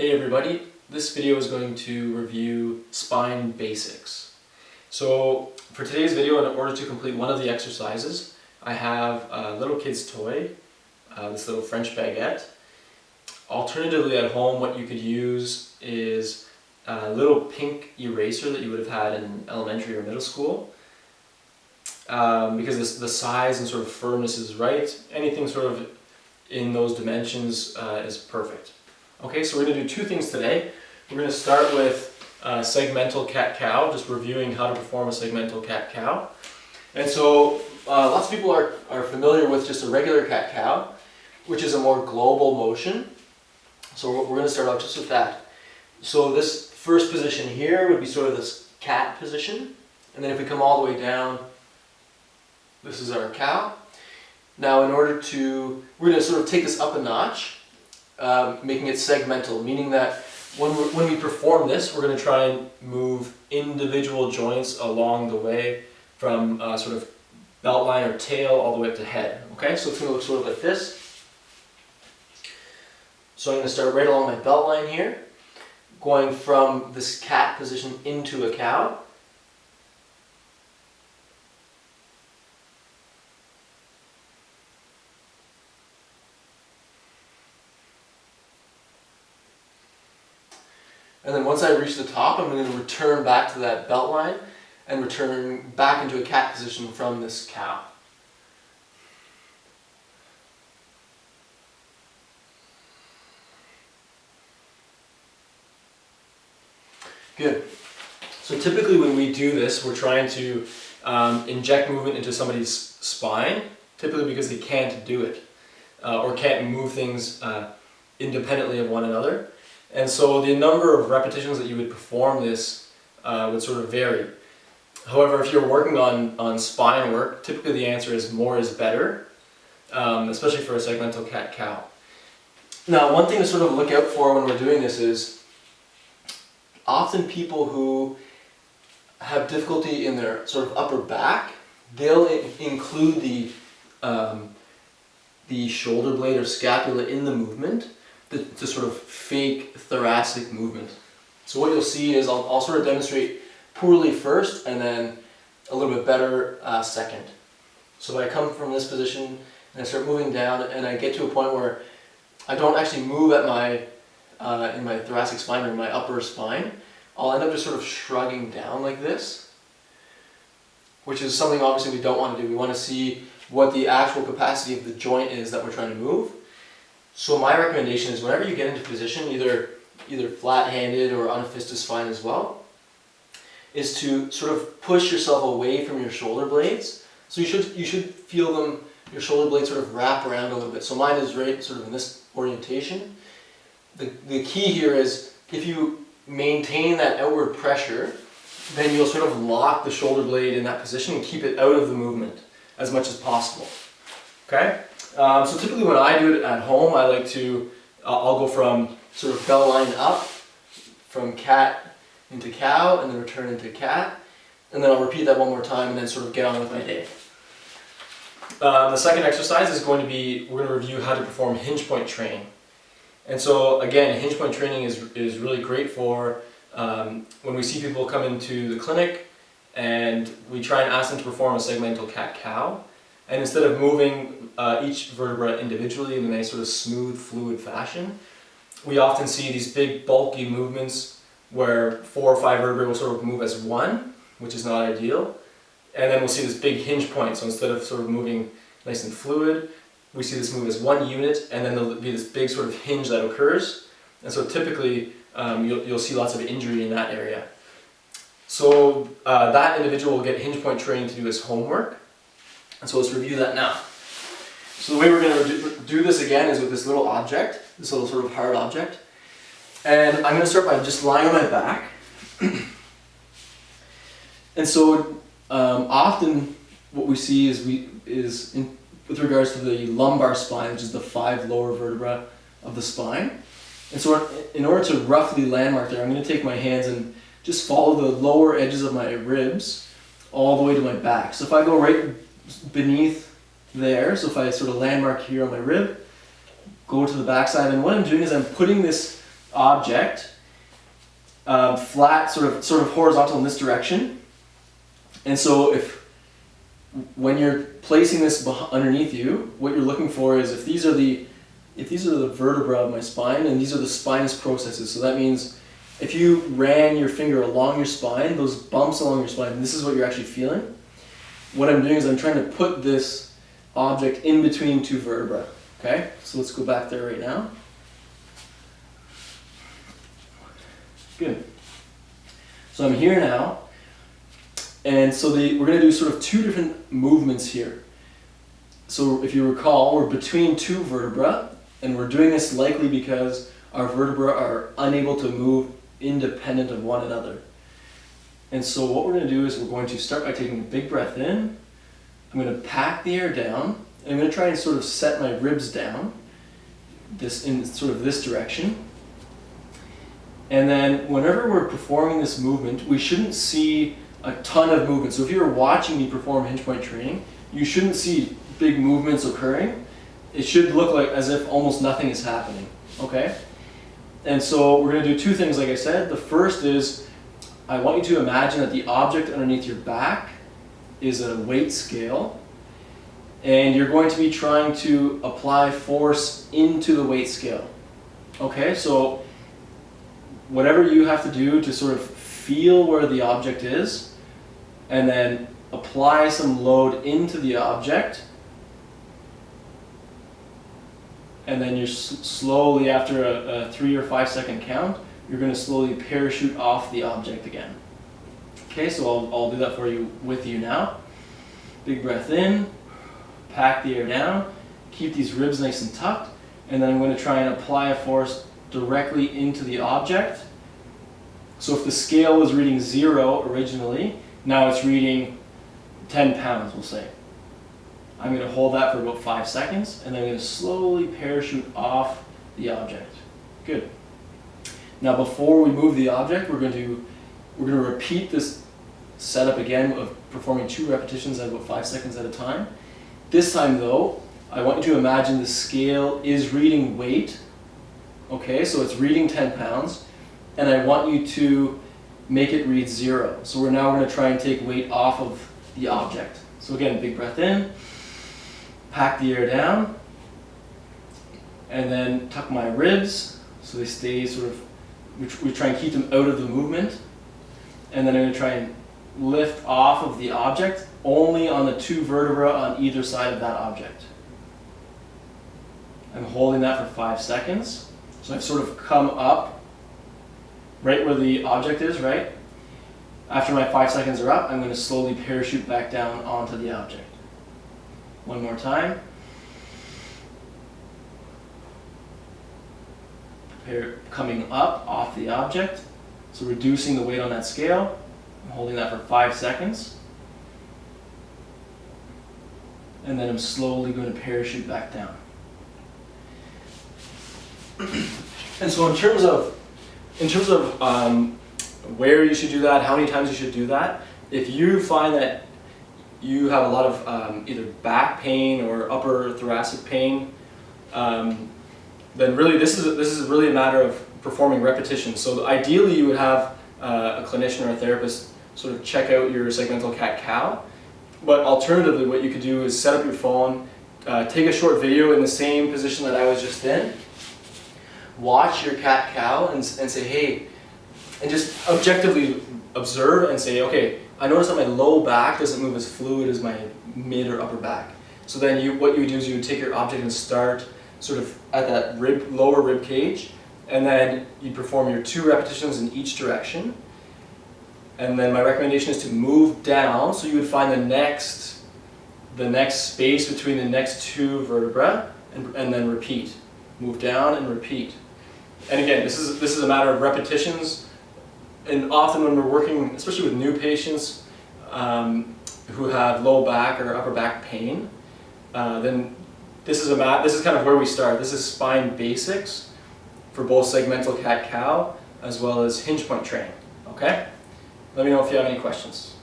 Hey everybody, this video is going to review spine basics. So for today's video, in order to complete one of the exercises, I have a little kid's toy, this little French baguette. Alternatively at home, what you could use is a little pink eraser that you would have had in elementary or middle school. Because the size and sort of firmness is right, anything sort of in those dimensions is perfect. Okay, so we're going to do two things today. We're going to start with segmental cat-cow, just reviewing how to perform a segmental cat-cow. And so lots of people are familiar with just a regular cat-cow, which is a more global motion. So we're going to start off just with that. So this first position here would be sort of this cat position. And then if we come all the way down, this is our cow. Now we're going to sort of take this up a notch, making it segmental, meaning that when we perform this, we're going to try and move individual joints along the way from sort of belt line or tail all the way up to head. Okay, so it's going to look sort of like this. So I'm going to start right along my belt line here, going from this cat position into a cow. And then once I reach the top, I'm going to return back to that belt line and return back into a cat position from this cow. Good. So typically when we do this, we're trying to inject movement into somebody's spine, typically because they can't do it or can't move things independently of one another. And so the number of repetitions that you would perform this would sort of vary. However, if you're working on spine work, typically the answer is more is better, especially for a segmental cat-cow. Now, one thing to sort of look out for when we're doing this is often people who have difficulty in their sort of upper back, they'll include the shoulder blade or scapula in the movement to sort of fake thoracic movement. So what you'll see is I'll sort of demonstrate poorly first and then a little bit better second. So I come from this position and I start moving down and I get to a point where I don't actually move at in my thoracic spine or my upper spine. I'll end up just sort of shrugging down like this, which is something obviously we don't want to do. We want to see what the actual capacity of the joint is that we're trying to move. So my recommendation is whenever you get into position, either flat-handed or on a fist is fine as well, is to sort of push yourself away from your shoulder blades. So you should feel your shoulder blades sort of wrap around a little bit. So mine is right sort of in this orientation. The key here is if you maintain that outward pressure, then you'll sort of lock the shoulder blade in that position and keep it out of the movement as much as possible. Okay? So typically when I do it at home, I like to, I'll go from sort of bell line up, from cat into cow, and then return into cat, and then I'll repeat that one more time and then sort of get on with my day. The second exercise is going to be, we're going to review how to perform hinge point training. And so again, hinge point training is really great for when we see people come into the clinic and we try and ask them to perform a segmental cat-cow. And instead of moving each vertebra individually in a nice sort of smooth, fluid fashion, we often see these big, bulky movements where 4 or 5 vertebrae will sort of move as one, which is not ideal. And then we'll see this big hinge point. So instead of sort of moving nice and fluid, we see this move as one unit, and then there'll be this big sort of hinge that occurs. And so typically, you'll see lots of injury in that area. So that individual will get hinge point training to do his homework. And so let's review that now. So the way we're going to do this again is with this little object, this little sort of hard object. And I'm going to start by just lying on my back. And so often what we see is with regards to the lumbar spine, which is the 5 lower vertebrae of the spine. And so in order to roughly landmark there, I'm going to take my hands and just follow the lower edges of my ribs all the way to my back. So if I go right beneath there, so if I sort of landmark here on my rib, go to the backside, and what I'm doing is I'm putting this object, flat, sort of horizontal in this direction. And so when you're placing this underneath you, what you're looking for is if these are the vertebrae of my spine and these are the spinous processes. So that means if you ran your finger along your spine, those bumps along your spine, this is what you're actually feeling. What I'm doing is I'm trying to put this object in between two vertebrae. Okay, so let's go back there right now. Good. So I'm here now, and so we're going to do sort of two different movements here. So if you recall, we're between two vertebrae, and we're doing this likely because our vertebrae are unable to move independent of one another. And so what we're going to do is we're going to start by taking a big breath in. I'm going to pack the air down, and I'm going to try and sort of set my ribs down in sort of this direction. And then whenever we're performing this movement, we shouldn't see a ton of movement. So if you're watching me perform hinge point training, you shouldn't see big movements occurring. It should look like as if almost nothing is happening, okay? And so we're going to do two things, like I said. The first is I want you to imagine that the object underneath your back is a weight scale, and you're going to be trying to apply force into the weight scale. Okay, so whatever you have to do to sort of feel where the object is, and then apply some load into the object, and then you're slowly, after a 3 or 5 second count, you're going to slowly parachute off the object again. Okay, so I'll do that for you with you now. Big breath in, pack the air down, keep these ribs nice and tucked, and then I'm going to try and apply a force directly into the object. So if the scale was reading 0 originally, now it's reading 10 pounds, we'll say. I'm going to hold that for about 5 seconds, and then I'm going to slowly parachute off the object. Good. Now before we move the object, we're going to repeat this setup again of performing 2 repetitions at about 5 seconds at a time. This time though, I want you to imagine the scale is reading weight. Okay, so it's reading 10 pounds, and I want you to make it read 0. So we're now going to try and take weight off of the object. So again, big breath in, pack the air down, and then tuck my ribs so they stay sort of, we try and keep them out of the movement. And then I'm going to try and lift off of the object only on the 2 vertebrae on either side of that object. I'm holding that for 5 seconds. So I've sort of come up right where the object is, right? After my 5 seconds are up, I'm going to slowly parachute back down onto the object. One more time. Coming up off the object, so reducing the weight on that scale. I'm holding that for 5 seconds. And then I'm slowly going to parachute back down. And so in terms of where you should do that, how many times you should do that, if you find that you have a lot of either back pain or upper thoracic pain, then really this is really a matter of performing repetitions. So ideally you would have a clinician or a therapist sort of check out your segmental cat-cow. But alternatively, what you could do is set up your phone, take a short video in the same position that I was just in, watch your cat-cow and say, hey, and just objectively observe and say, okay, I notice that my low back doesn't move as fluid as my mid or upper back. So then what you would do is you would take your object and start sort of at that lower rib cage, and then you perform your 2 repetitions in each direction. And then my recommendation is to move down, so you would find the next space between the next 2 vertebrae, and then repeat. Move down and repeat. And again, this is a matter of repetitions. And often when we're working, especially with new patients who have low back or upper back pain, then this is kind of where we start. This is spine basics for both segmental cat-cow as well as hinge point training. Okay? Let me know if you have any questions.